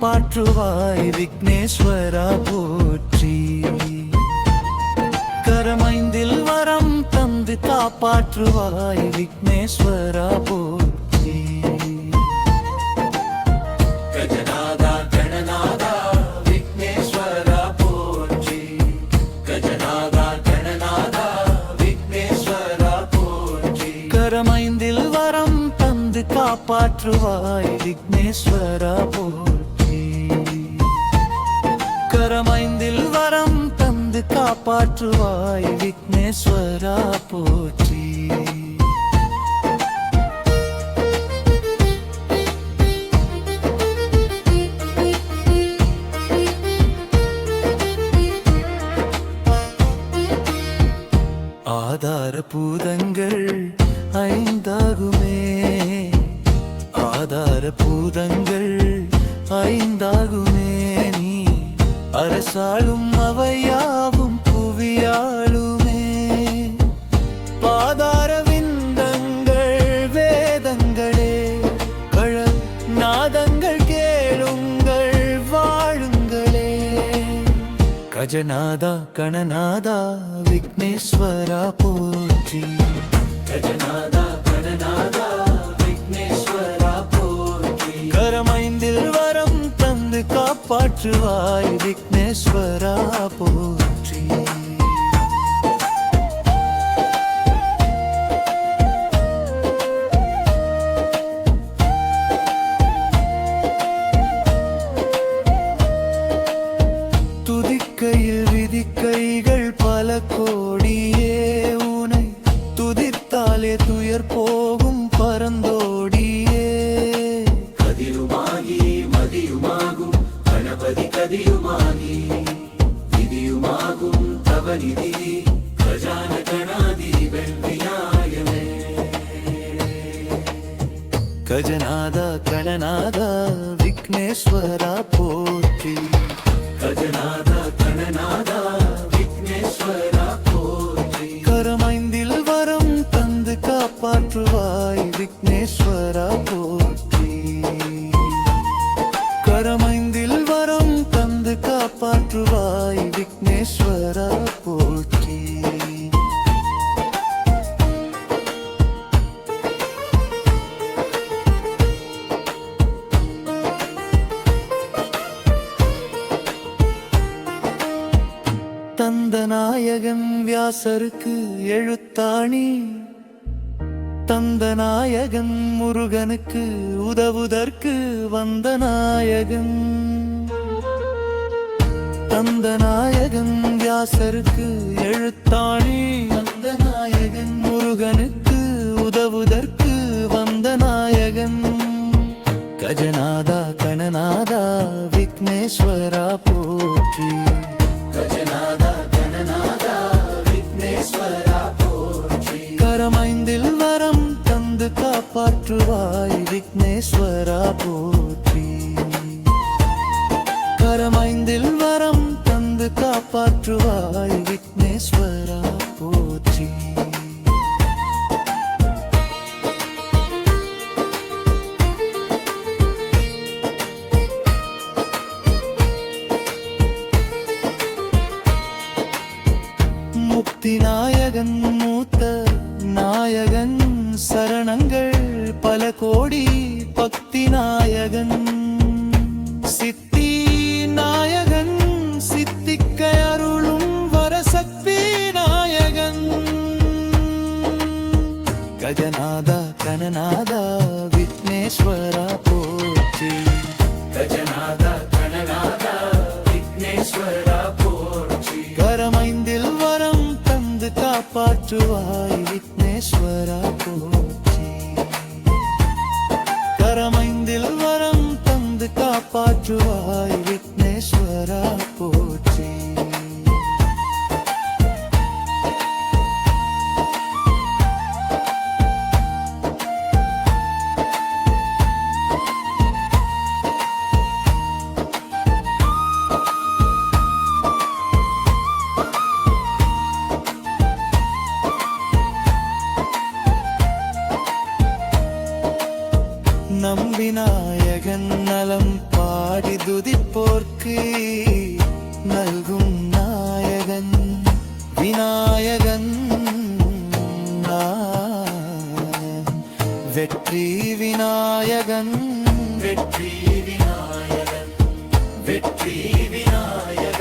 காப்பாற்றுவாய் விக்னேஸ்வரா போற்றி. கரமைந்தில் வரம் தந்து காப்பாற்றுவாய் விக்னேஸ்வரா போற்றி. கஜநாதா கணநாதா விக்னேஸ்வரா போற்றி. கஜநாதா கணநாதா விக்னேஸ்வரா போற்றி. கரமைந்தில் வரம் தந்து காப்பாற்றுவாய் விக்னேஸ்வரா போற்றி. கரமைந்தில் வரம் தந்து காப்பாற்றுவாய் விக்னேஸ்வரா போற்றி. ஆதார பூதங்கள் ஐந்தாகுமே. ஆதார பூதங்கள் ஐந்தாகுமே. நீ அரசாளும் அவையாவும் புவியாளுமே. பாதார விந்தங்கள் வேதங்களே கழ நாதங்கள் கேளுங்கள் வாழுங்களே. கஜநாதா கணநாதா விக்னேஸ்வரா போற்றி. கஜநாதா கணநாதா விக்னேஸ்வரா போற்றி. கரமைந்தில் வரம் தந்து காப்பாற்றுவாய் விக்னேஸ்வரா போற்றி. துதிக்கையில் விதிக்கைகள் பல கோடியே. உனை துதித்தாலே துயர் போகும் பரந்தோடியே. கதியுமாகி மதியுமாகும் கணபதி கதியுமாகி விதியுமாகும் தவநிதி கஜான கணாதி வெள்விநாயகமே. கஜநாதா கணநாதா விக்னேஸ்வரா போற்றி. கஜநாதா கணநாதா விக்னேஸ்வரா போற்றி. கரமைந்தில் வரம் தந்து காப்பாற்றுவாய் விக்னேஸ்வரா போற்றி. கரமைந்தில் வரம் தந்து காப்பாற்றுவாய் விக்னேஸ்வரா போற்றி. தந்த நாயகன் வியாசருக்கு எழுத்தாணி. தந்த நாயகன் முருகனுக்கு உதவுதற்கு வந்த நாயகன். தந்த நாயகன் வியாசருக்கு எழுத்தாணி. தந்த நாயகன் முருகனுக்கு உதவுதற்கு வந்த நாயகன். கஜநாதா கணநாதா விக்னேஸ்வரா போற்றி. கஜநாதா கணநாதா விக்னேஸ்வரா போற்றி. கரமைந்தில் வரம் தந்து காப்பாற்றுவாய் விக்னேஸ்வரா போற்றி. கரமைந்தில் வரம் தந்து காப்பாற்றுவாய் விக்னேஸ்வரா போற்றி. முக்தி நாயகன் மூத்த நாயகன் சரணங்கள் பல கோடி. பக்தி நாயகன் சித்தி நாயகன் சித்திக்க அருளும் வரசக்தி நாயகன். கஜநாதா கணநாதா விக்னேஸ்வரா போற்றி. கஜநாதா கணநாதா விக்னேஸ்வரா போற்றி. கரமைந்தில் வரம் தந்து காப்பாற்றுவாய் விக்னேஸ்வரா போற்றி. கரமைந்தில் வரம் தந்து காப்பாற்றுவாய் விக்னேஸ்வரா போற்றி. நம் விநாயகன் நலம் பாடி துதிப்போர்க்கு நல்கும் நாயகன் விநாயகன். வெற்றி விநாயகன், வெற்றி விநாயகன், வெற்றி விநாயகன்.